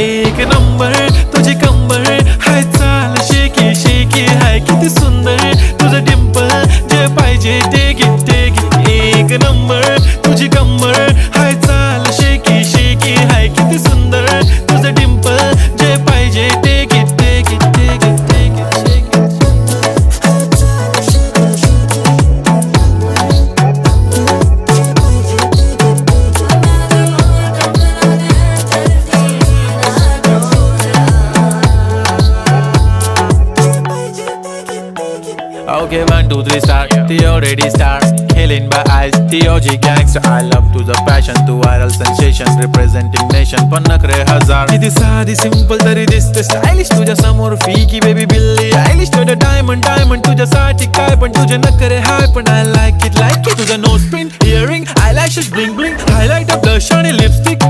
एक नंबर तुझी कंबर हाय चाल शेकी शेकी हाय किती सुंदर तुझं डिंपल जे पाहिजे ते घे एक नंबर तुझी कंबर हाय चाल शेकी शेकी हाय किती सुंदर तुझं डिंपल जे पाहिजे ते घे Okay, 1, 2, 3 start. The already start. Killing by eyes. The OG gangster. I love to the passion, to viral sensation, representing nation. पण नखरे हजार. किती साधी simple तरी दिसते stylish. तुझ्या समोर फीकी baby बिल्ली आयलिश. तुझं diamond तुझ्यासाठी काय पण तुझे नखरे हाय पण I like it. तुझं nose pin, earring, eyelashes bling bling, highlight, blush आणि lipstick.